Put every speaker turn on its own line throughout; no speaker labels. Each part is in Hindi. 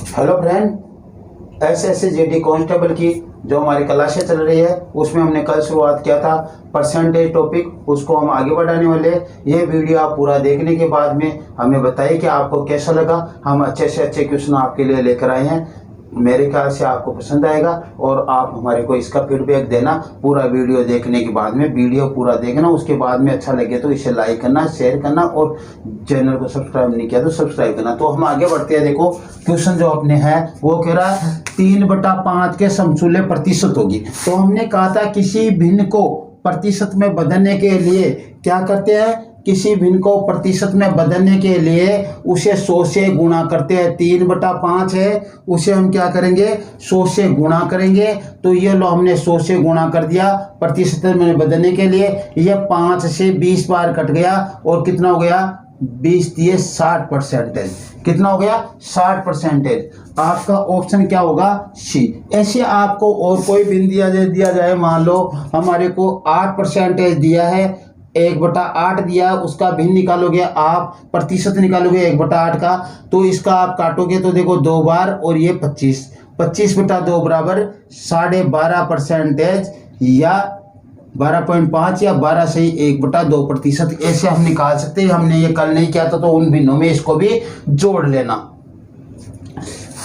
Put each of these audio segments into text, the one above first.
हेलो फ्रेंड, SSC कांस्टेबल की जो हमारी क्लासें चल रही है उसमें हमने कल शुरुआत किया था परसेंटेज टॉपिक, उसको हम आगे बढ़ाने वाले। ये वीडियो आप पूरा देखने के बाद में हमें बताइए कि आपको कैसा लगा। हम अच्छे से अच्छे क्वेश्चन आपके लिए लेकर आए हैं, मेरे ख्याल से आपको पसंद आएगा और आप हमारे को इसका फीडबैक देना। पूरा वीडियो देखने के बाद में, वीडियो पूरा देखना, उसके बाद में अच्छा लगे तो इसे लाइक करना, शेयर करना और चैनल को सब्सक्राइब नहीं किया तो सब्सक्राइब करना। तो हम आगे बढ़ते हैं। देखो क्वेश्चन जो अपने है वो कह रहा है 3/5 के समतुल्य प्रतिशत होगी। तो हमने कहा था किसी भिन्न को प्रतिशत में बदलने के लिए क्या करते हैं, किसी भिन्न को प्रतिशत में बदलने के लिए उसे 100 से गुणा करते हैं। 3/5 है, उसे हम क्या करेंगे, 100 से गुणा करेंगे। तो ये लो हमने 100 से गुणा कर दिया प्रतिशत में बदलने के लिए। ये 5 से 20 बार कट गया और कितना हो गया, 20 दिए 60%। कितना हो गया, 60%। आपका ऑप्शन क्या होगा, सी। ऐसे आपको और कोई भिन्न दिया जाए, मान लो हमारे को 8% दिया है, 1/8 दिया, उसका भिन्न निकालोगे आप, प्रतिशत निकालोगे 1/8 का, तो इसका आप काटोगे तो देखो 2 बार और ये 25/2 बराबर 12.5% या 12.5 या 12 से 1/2%। ऐसे हम निकाल सकते हैं। हमने ये कल नहीं किया था तो उन भिन्नों में इसको भी जोड़ लेना,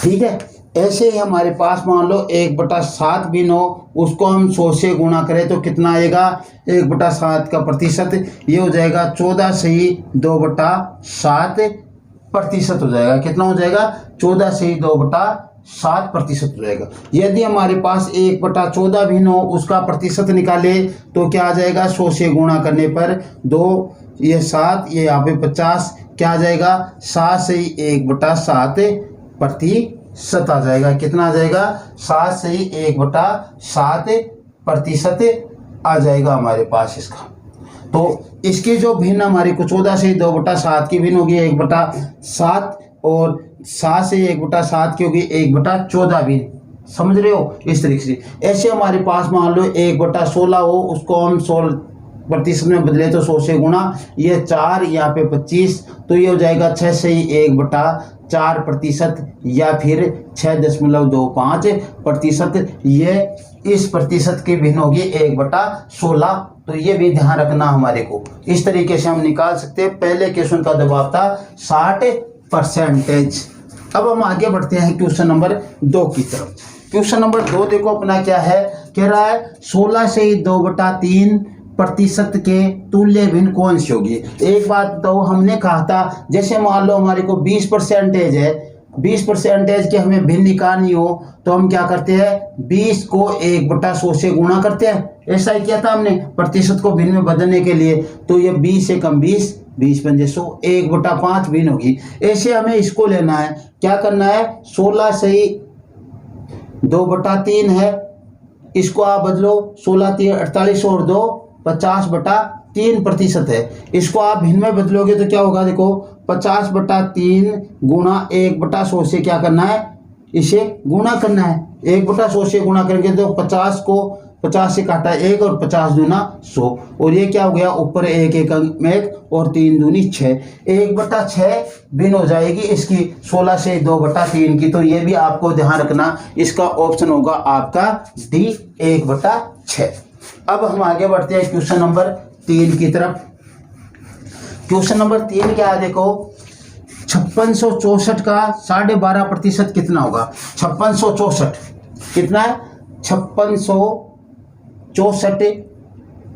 ठीक है। ऐसे ही हमारे पास मान लो 1/7 भिन्न हो, उसको हम 100 से गुणा करें तो कितना आएगा, 1/7 का प्रतिशत ये हो जाएगा 14 से 2/7% हो जाएगा। कितना हो जाएगा, 14 से 2/7% हो जाएगा। यदि हमारे पास 1/14 भिन्न हो, उसका प्रतिशत निकाले तो क्या आ जाएगा, 100 से गुणा करने पर 2 ये 7 ये यहाँ पे 50 क्या आ जाएगा, 7 से 1/7% आ जाएगा। कितना आ जाएगा, 7 से 1/7% आ जाएगा हमारे पास इसका। तो इसकी जो भिन्न हमारी को 14 से 2/7 की भिन्न होगी 1/7 और 7 से 1/7 की होगी 1/14 भिन्न। समझ रहे हो, इस तरीके से। ऐसे हमारे पास मान लो 1/16 हो, उसको हम 16% में बदले तो 100 से गुणा, ये 4 यहाँ पे 25 तो ये हो जाएगा 6 से 1/4% या फिर 6.25%। ये इस प्रतिशत की भिन्न होगी 1/16। तो ये भी ध्यान रखना हमारे को। इस तरीके से हम निकाल सकते हैं। पहले क्वेश्चन का जवाब था 60%। अब हम आगे बढ़ते हैं क्वेश्चन नंबर 2 की तरफ। क्वेश्चन नंबर 2 देखो अपना क्या है, कह रहा है 16 से 2/3% के तुल्य भिन्न कौन सी होगी। एक बात तो हमने कहा था, जैसे मान लो हमारे को 20% है, 20% के हमें भिन्न निकालनी हो तो हम क्या करते हैं, 20 को 1/100 से गुणा करते हैं। ऐसा ही किया था हमने प्रतिशत को भिन्न में बदलने के लिए। तो ये 20 से कम 20, 20×5 100, 1/5 भिन्न होगी। ऐसे हमें इसको लेना है, क्या करना है, 16 से 2/3 है, इसको आप बदलो 16 3 48 और 2 50/3% है। इसको आप भिन्न में बदलोगे तो क्या होगा, देखो 50/3 गुणा 1/100 से क्या करना है, इसे गुणा करना है। 1/100 से गुणा करेंगे तो 50 को 50 से काटा 1 और 50 दूना 100 और ये क्या हो गया, ऊपर 1 1 में 1 और 3 दूनी 6, 1/6 भिन्न हो जाएगी इसकी 16 से 2/3 की। तो ये भी आपको ध्यान रखना, इसका ऑप्शन होगा आपका डी 1/6। अब हम आगे बढ़ते हैं क्वेश्चन नंबर 3 की तरफ। क्वेश्चन नंबर 3 क्या है, देखो 5664 का 12.5% कितना होगा। 5664 कितना है, 5664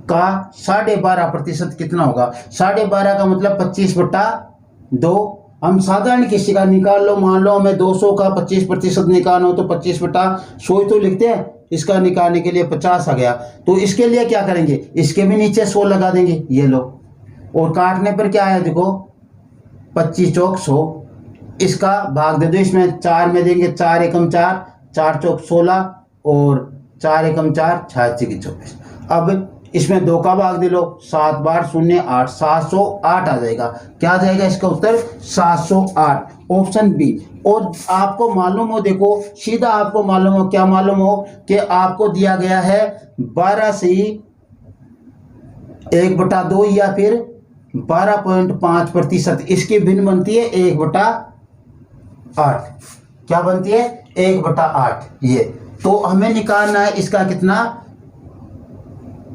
का 12.5% कितना होगा। 12.5 का मतलब 25/2। हम साधारण किसी का निकाल लो, मान लो हमें 200 का 25% निकालना हो तो 25/100 तो लिखते हैं। इसका निकालने के लिए 50 आ गया, तो इसके लिए क्या करेंगे, इसके भी नीचे 100 लगा देंगे, ये लो, और काटने पर क्या है, देखो 25 चौक 100, इसका भाग दे दो, इसमें 4 में देंगे, 4 एकम 4, 4 चौक 16 और 4 एकम 4 66 24। अब इसमें 2 का भाग दे लो, 7 बार 0 8, 708 आ जाएगा। क्या आ जाएगा इसका उत्तर, 708, ऑप्शन बी। और आपको मालूम हो, देखो सीधा आपको मालूम हो, क्या मालूम हो कि आपको दिया गया है 12 से 1/2 या फिर 12.5%। इसकी भिन्न बनती है 1/8। क्या बनती है 1/8 ये। तो हमें निकालना है इसका कितना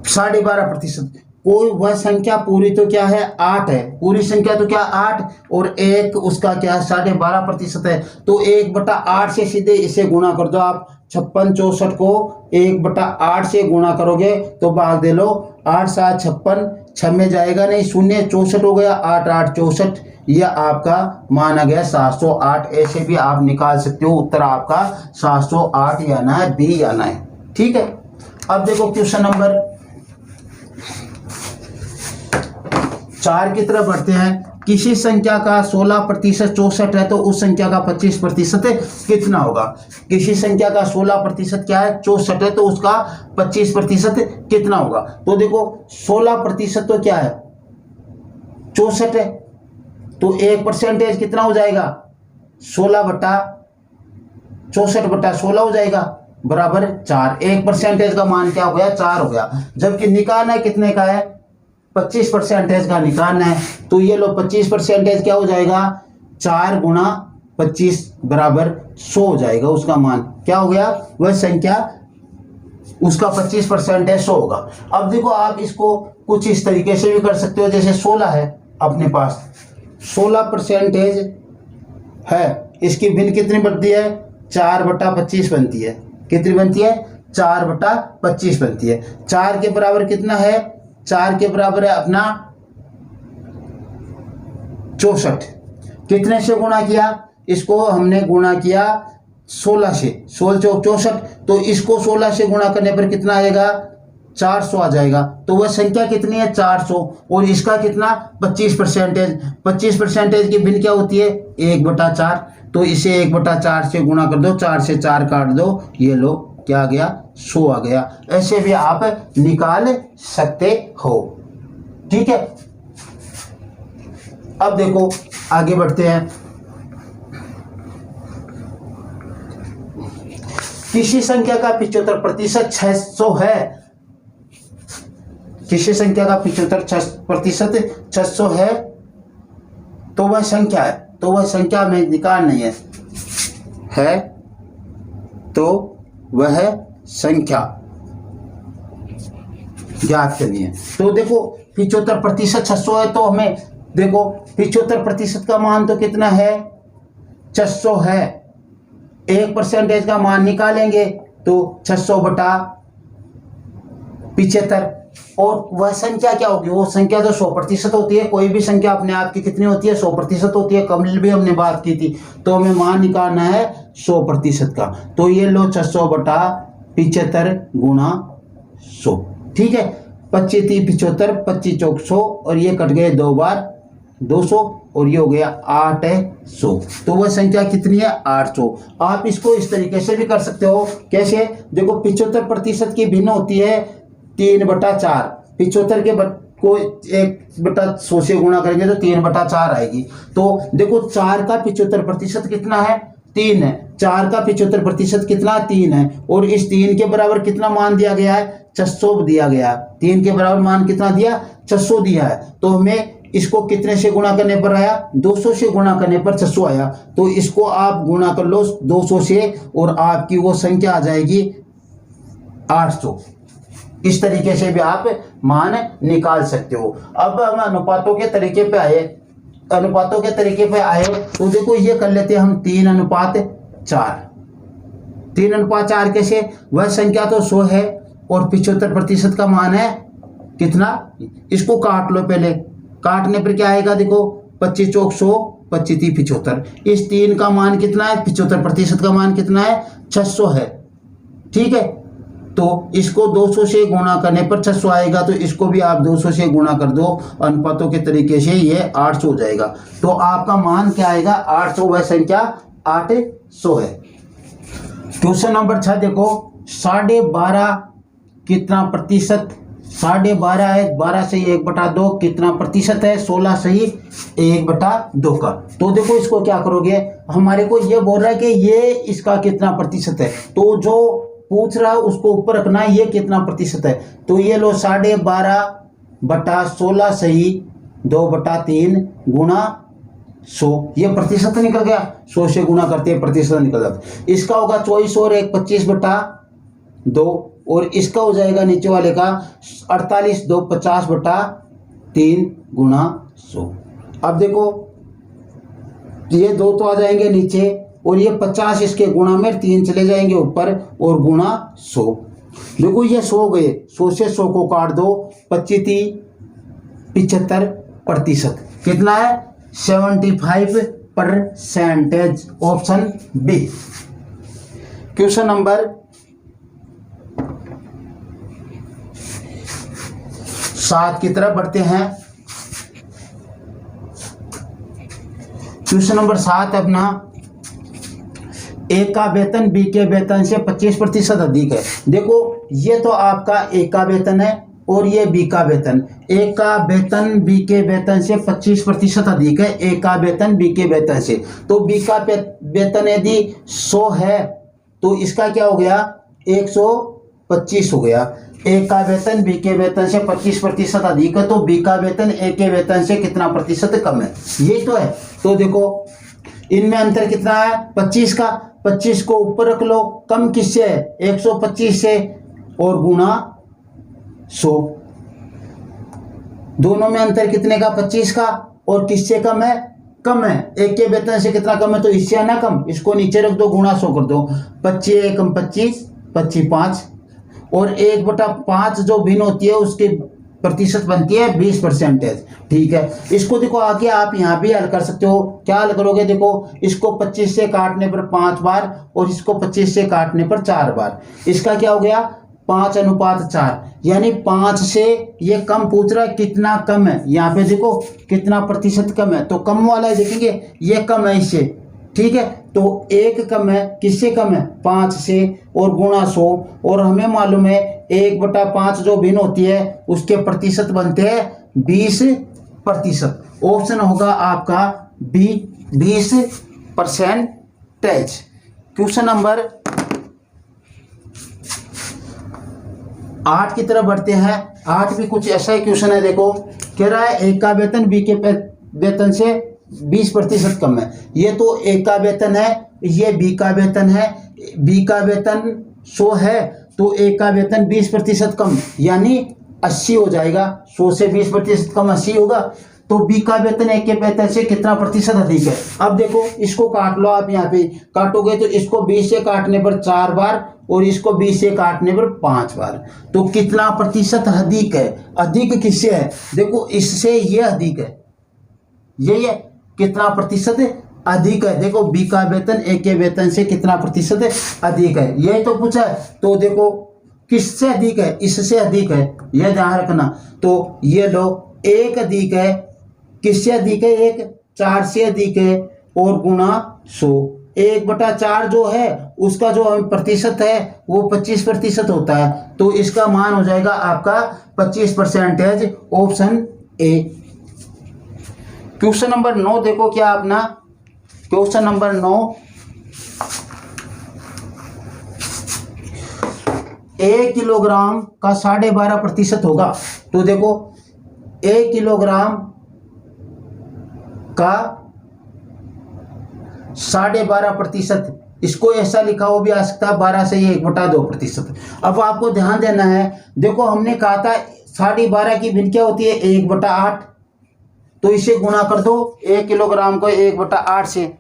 12.5%। कोई वह संख्या पूरी तो क्या है 8 है, पूरी संख्या तो क्या 8 और एक उसका क्या है 12.5% है। तो 1/8 से सीधे इसे गुणा कर दो आप। 56 64 को 1/8 से गुणा करोगे तो भाग दे लो 8 7 56, 6 में जाएगा नहीं, 0 64 हो गया, 8 8 64, यह आपका मान आ गया 708। ऐसे भी आप निकाल सकते हो, उत्तर आपका 708 ही आना है, बी आना है। ठीक है, अब देखो क्वेश्चन नंबर 4 की तरफ बढ़ते हैं। किसी संख्या का 16% 64 है तो उस संख्या का 25% कितना होगा। किसी संख्या का 16% क्या है 64 है तो उसका 25% कितना होगा। तो देखो 16% तो क्या है 64 है, तो 1% कितना हो जाएगा 16/64/16 हो जाएगा बराबर 4। 1% का मान क्या हो गया 4 हो गया। जबकि निकालना है कितने का है 25% का निकालना है। तो ये लो 25% क्या हो जाएगा 4 गुणा 25 बराबर 100 हो जाएगा। उसका मान क्या हो गया, वह संख्या उसका 25% 100 होगा। अब देखो आप इसको कुछ इस तरीके से भी कर सकते हो, जैसे 16 है अपने पास, 16% है, इसकी भिन्न कितनी बनती है 4/25 बनती है। कितनी बनती है 4/25 बनती है। 4 के बराबर कितना है 4 के बराबर है अपना 64। कितने से गुणा किया, इसको हमने गुणा किया 16 से, 16 चौक 64, तो इसको 16 से गुणा करने पर कितना आएगा 400 आ जाएगा। तो वह संख्या कितनी है 400 और इसका कितना 25%। 25% की भिन्न क्या होती है 1/4, तो इसे 1/4 से गुणा कर दो, 4 से 4 काट दो, ये लो क्या आ गया 100 आ गया। ऐसे भी आप निकाल सकते हो। ठीक है, अब देखो आगे बढ़ते हैं। किसी संख्या का 75% 600 है, किसी संख्या का 75% 600 है तो वह संख्या है, तो वह संख्या में निकाल नहीं है तो वह संख्या ज्ञात करनी है। तो देखो 75% 600 है तो हमें देखो 75% का मान तो कितना है 600 है, 1% का मान निकालेंगे तो 600/75 और वह संख्या क्या होगी, वो संख्या तो 100% होती है। कोई भी संख्या अपने आप की कितनी होती है 100% होती है। कल भी हमने बात की थी, तो हमें मान निकालना है 100% का। तो ये लो 600/75 गुणा 100। ठीक है, 25 3 75, 25 चौक 100 और ये कट गए 2 बार 200 और ये हो गया 800। तो वह संख्या कितनी है 800। आप इसको इस तरीके से भी कर सकते हो। कैसे, देखो 75% की भिन्न होती है 3/4। 75 के को 1/100 से गुणा करेंगे तो 3/4 आएगी। तो देखो 4 का 75% कितना है 3 है, 4 का 75% कितना 3 है और इस 3 के बराबर कितना मान दिया गया है 600 दिया गया। 3 के बराबर मान कितना दिया 600 दिया है। तो हमें इसको कितने से गुणा करने पर आया 200 से गुणा करने पर 600 आया। तो इसको आप गुणा कर लो 200 से और आपकी वो संख्या आ जाएगी 800। इस तरीके से भी आप मान निकाल सकते हो। अब हम अनुपातों के तरीके पे आए, अनुपातों के तरीके पे आए तो देखो ये कर लेते हैं हम 3:4। 3:4 कैसे, वह संख्या तो 100 है और 75% का मान है कितना, इसको काट लो पहले। काटने पर क्या आएगा देखो 25 चौक 100, 25 3 75। इस 3 का मान कितना है 75% का मान कितना है 600 है। ठीक है, तो इसको 200 से गुणा करने पर 600 आएगा। तो इसको भी आप 200 से गुणा कर दो अनुपातों के तरीके से, ये 800 हो जाएगा। तो आपका मान क्या आएगा 800, वह संख्या 800 है। क्वेश्चन नंबर 6 देखो 12.5 कितना प्रतिशत, 12.5 है, 12 से 1/2 कितना प्रतिशत है 16 से 1/2 का। तो देखो इसको क्या करोगे, हमारे को ये बोल रहा है कि ये इसका कितना प्रतिशत है, तो जो पूछ रहा है उसको ऊपर रखना है ये कितना प्रतिशत है। तो ये लो 12.5/16 सही 2/3 गुणा 100, ये प्रतिशत निकल गया, 100 से गुणा करते हैं प्रतिशत निकल जाता है। इसका होगा 24 और 1 25/2 और इसका हो जाएगा नीचे वाले का 48 2 50/3 गुणा 100। अब देखो ये 2 तो आ जाएंगे नीचे और ये 50 इसके गुणा में 3 चले जाएंगे ऊपर और गुणा 100। देखो ये 100 गए, 100 से 100 को काट दो, 75% कितना है 75%। Option B. क्वेश्चन नंबर 7 की तरफ बढ़ते हैं। क्वेश्चन नंबर 7 अपना, ए का वेतन बी के वेतन से 25% अधिक है। देखो ये तो आपका ए का वेतन है और ये बी का वेतन। ए का वेतन बी के वेतन से 25% अधिक है, ए का वेतन बी के वेतन से। तो बी का वेतन यदि 100 है तो इसका क्या हो गया 125 हो गया। ए का वेतन बी के वेतन से 25% अधिक है तो बी का वेतन ए के वेतन से कितना प्रतिशत कम है, यही तो है। तो देखो इनमें अंतर कितना है 25 का, 25 को ऊपर रख लो, कम किससे है 125 से और गुणा 100। दोनों में अंतर कितने का 25 का, और किससे कम है कम है, एक के वेतन से कितना कम है तो इससे है ना कम, इसको नीचे रख दो गुणा 100 कर दो, 25 एकम 25 25 5 और 1/5 जो भिन्न होती है उसकी प्रतिशत बनती है 20%। ठीक है, इसको देखो आगे आप यहाँ भी हल कर सकते हो। क्या हल करोगे, देखो इसको 25 से काटने पर 5 बार और इसको 25 से काटने पर 4 बार, इसका क्या हो गया 5:4, यानी 5 से ये कम पूछ रहा है, कितना कम है, यहाँ पे देखो कितना प्रतिशत कम है, तो कम वाला है देखेंगे ये कम है इससे। ठीक है, तो 1 कम है, किससे कम है 5 से और गुणा 100, और हमें मालूम है 1/5 जो भिन्न होती है उसके प्रतिशत बनते हैं 20%। ऑप्शन होगा आपका बी 20%। क्वेश्चन नंबर 8 की तरफ बढ़ते हैं। 8 भी कुछ ऐसा ही क्वेश्चन है। देखो कह रहा है ए का वेतन बी के वेतन से 20% कम है। ये तो ए का वेतन है, ये बी का वेतन है। बी का वेतन 100 है तो ए का वेतन 20% कम, यानी 80 हो जाएगा। 100 से 20% कम 80 होगा। तो बी का वेतन ए के वेतन से कितना प्रतिशत अधिक है। अब देखो इसको काट लो, आप यहाँ पे काटोगे तो इसको 20 से काटने पर 4 बार और इसको 20 से काटने पर 5 बार, तो कितना प्रतिशत अधिक है। अधिक किससे है, देखो इससे ये अधिक है, यही है कितना प्रतिशत अधिक है। देखो बी का वेतन ए के वेतन से कितना प्रतिशत अधिक है, यही तो पूछा है। तो देखो किससे अधिक है, इससे अधिक है, यह ध्यान रखना। तो ये लो 1 अधिक है, किससे अधिक है 1 4 से अधिक है और गुणा 100। 1/4 जो है उसका जो प्रतिशत है वो 25% होता है, तो इसका मान हो जाएगा आपका 25%। Option A. क्वेश्चन नंबर 9 देखो क्या अपना, क्वेश्चन नंबर 9, 1 किलोग्राम का 12.5% होगा। तो देखो 1 किलोग्राम का 12.5%, इसको ऐसा लिखा हो भी आ सकता है 12 से ये 1/2%। अब आपको ध्यान देना है, देखो हमने कहा था 12.5 की भिन्न क्या होती है 1/8, तो इसे गुणा कर दो 1 किलोग्राम को 1/8 से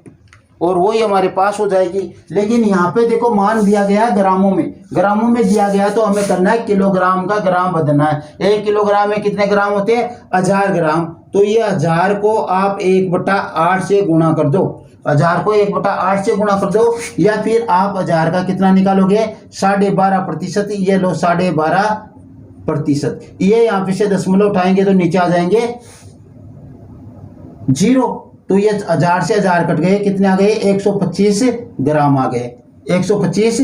और वही हमारे पास हो जाएगी। लेकिन यहाँ पे देखो मान दिया गया है ग्रामों में, ग्रामों में दिया गया है तो हमें करना है किलोग्राम का ग्राम बदलना है। 1 किलोग्राम में कितने ग्राम होते हैं 1000 ग्राम, तो ये 1000 को आप 1/8 से गुणा कर दो, 1000 को 1/8 से गुणा कर दो, या फिर आप 1000 का कितना निकालोगे 12.5%। ये लो 12.5%, ये यहाँ पे से दशमलव उठाएंगे तो नीचे आ जाएंगे 0, तो ये 1000 से 1000 कट गए, कितने आ गए 125 ग्राम आ गए, 125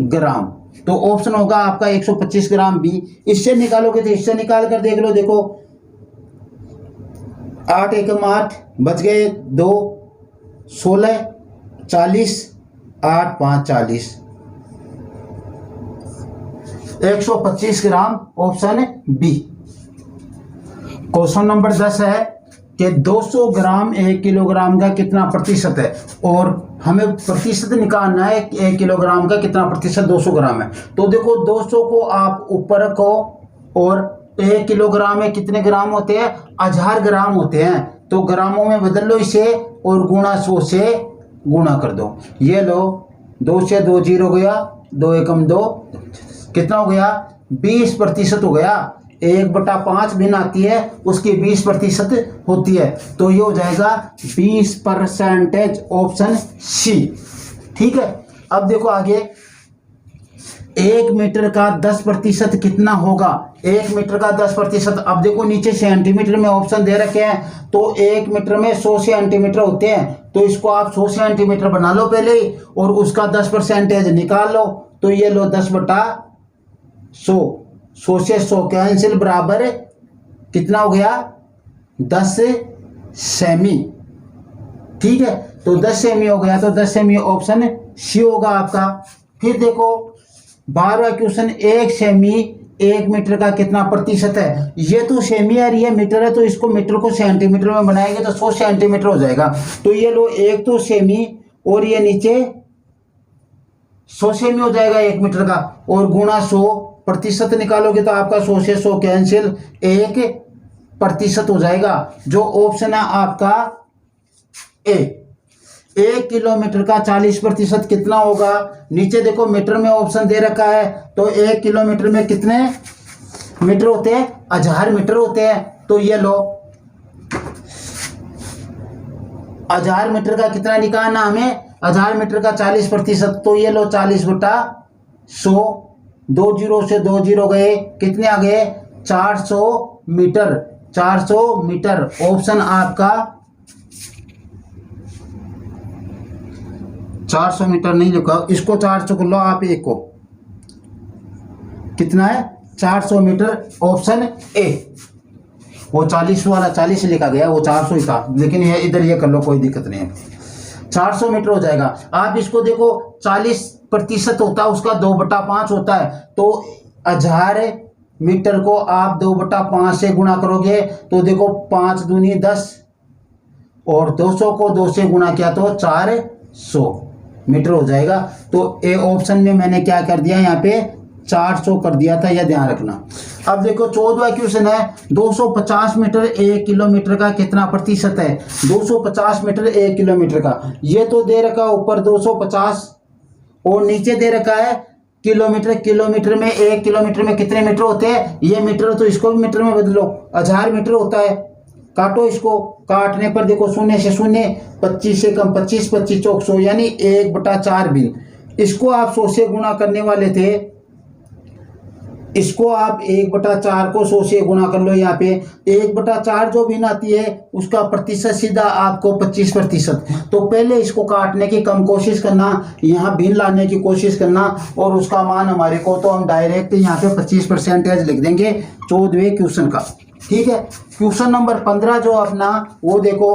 ग्राम। तो ऑप्शन होगा आपका 125 ग्राम बी। इससे निकालोगे तो इससे निकाल कर देख लो, देखो 8 एकम 8 बच गए 2 16 40 8 5 40, 125 gram. Option B. Question number 10 है, कि 200 ग्राम 1 किलोग्राम का कितना प्रतिशत है, और हमें प्रतिशत निकालना है 1 किलोग्राम का कितना प्रतिशत 200 ग्राम है। तो देखो 200 को आप ऊपर रखो और 1 किलोग्राम में कितने ग्राम होते हैं, 1000 ग्राम होते हैं। तो ग्रामों में बदल लो इसे और गुणा 100 से गुणा कर दो। ये लो 2 से 2 जीरो गया, 2 एकम 2, कितना हो गया 20% हो गया। 1/5 भिन्न आती है उसकी 20% होती है, तो ये हो जाएगा 20% ऑप्शन सी। ठीक है, अब देखो आगे 1 मीटर का 10% कितना होगा, 1 मीटर का 10%। अब देखो नीचे सेंटीमीटर में ऑप्शन दे रखे हैं, तो 1 मीटर में 100 सेंटीमीटर होते हैं, तो इसको आप 100 सेंटीमीटर बना लो पहले ही और उसका 10% निकाल लो। तो ये लो 10/100, 100 से 100 कैंसिल, बराबर कितना हो गया 10 सेमी। ठीक है, तो 10 सेमी हो गया, तो 10 सेमी ऑप्शन सी होगा आपका। फिर देखो 12वां क्वेश्चन, 1 सेमी 1 मीटर का कितना प्रतिशत है। ये तो सेमी है, ये मीटर है, तो इसको मीटर को सेंटीमीटर में बनाएंगे तो 100 सेंटीमीटर हो जाएगा। तो ये लो एक तो सेमी और ये नीचे 100 सेमी हो जाएगा 1 मीटर का, और गुणा 100 प्रतिशत निकालोगे तो आपका 100 से 100 कैंसिल, 1% हो जाएगा, जो ऑप्शन है आपका ए। 1 किलोमीटर का 40% कितना होगा, नीचे देखो मीटर में ऑप्शन दे रखा है, तो 1 किलोमीटर में कितने मीटर होते हैं, 1000 मीटर होते हैं। तो ये लो 1000 मीटर का कितना निकालना हमें, 1000 मीटर का 40%, तो ये लो 40/100, 2 जीरो से 2 जीरो गए, कितने आ गए 400 मीटर। 400 मीटर ऑप्शन आपका 400 मीटर नहीं लिखा, इसको 400 को लो आप, एक को कितना है 400 मीटर ऑप्शन ए। वो 40 वाला 40 लिखा गया, वो 400 ही था, लेकिन ये इधर ये कर लो, कोई दिक्कत नहीं है, 400 मीटर हो जाएगा। आप इसको देखो 40% होता है उसका 2/5 होता है, तो 1000 मीटर को आप 2/5 से गुणा करोगे तो देखो 5 दूनी 10, और 200 को 2 से गुणा किया तो 400 मीटर हो जाएगा। तो ए ऑप्शन में मैंने क्या कर दिया, यहाँ पे 400 कर दिया था, यह ध्यान रखना। अब देखो 14वां क्वेश्चन है, 250 मीटर 1 किलोमीटर का कितना प्रतिशत है। 250 मीटर 1 किलोमीटर का, ये तो दे रखा ऊपर 250 और नीचे दे रखा है किलोमीटर। किलोमीटर में 1 किलोमीटर में कितने मीटर होते हैं, ये मीटर, तो इसको भी मीटर में बदलो, 1000 मीटर होता है। काटो इसको, काटने पर देखो 0 से 0, 25 से कम 25, 25 चौक 100, यानी 1/4 बिन। इसको आप 100 से गुणा करने वाले थे, इसको आप 1/4 को 100 से गुणा कर लो। यहाँ पे 1/4 जो भिन्न आती है उसका प्रतिशत सीधा आपको 25%। तो पहले इसको काटने की कम कोशिश करना, यहाँ भिन्न लाने की कोशिश करना, और उसका मान हमारे को तो हम डायरेक्ट यहाँ पे 25% लिख देंगे 14वें क्वेश्चन का। ठीक है, क्वेश्चन नंबर 15 जो अपना, वो देखो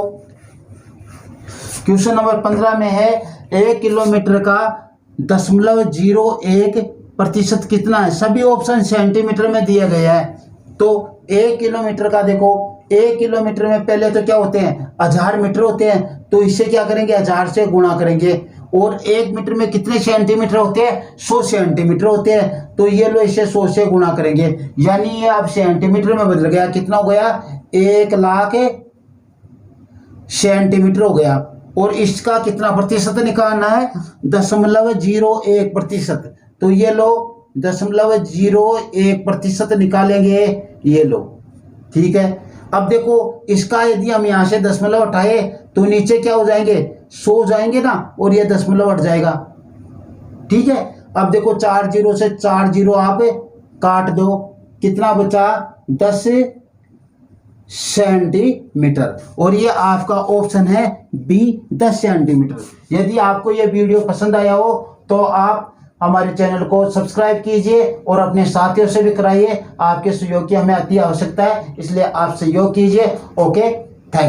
क्वेश्चन नंबर 15 में है 1 किलोमीटर का 0.01% कितना है। सभी ऑप्शन सेंटीमीटर में दिया गया है। तो 1 किलोमीटर का देखो, 1 किलोमीटर में पहले तो क्या होते हैं 1000 मीटर होते हैं, तो इससे क्या करेंगे 1000 से गुणा करेंगे, और 1 मीटर में कितने सेंटीमीटर होते हैं 100 सेंटीमीटर होते हैं, तो ये लो इसे 100 से गुणा करेंगे, यानी ये अब सेंटीमीटर में बदल गया, कितना हो गया 1,00,000 सेंटीमीटर हो गया। और इसका कितना प्रतिशत निकालना है 0.01%, तो ये लो 0.01% निकालेंगे, ये लो। ठीक है, अब देखो इसका यदि हम यहाँ से दशमलव हटाए तो नीचे क्या हो जाएंगे 100 जाएंगे ना, और ये दशमलव हट जाएगा। ठीक है, अब देखो 4 जीरो से 4 जीरो आप काट दो, कितना बचा 10 सेंटीमीटर, और ये आपका ऑप्शन है बी 10 सेंटीमीटर। यदि आपको ये वीडियो पसंद आया हो तो आप हमारे चैनल को सब्सक्राइब कीजिए और अपने साथियों से भी कराइए। आपके सहयोग की हमें अति आवश्यकता है, इसलिए आप सहयोग कीजिए। Okay, thanks.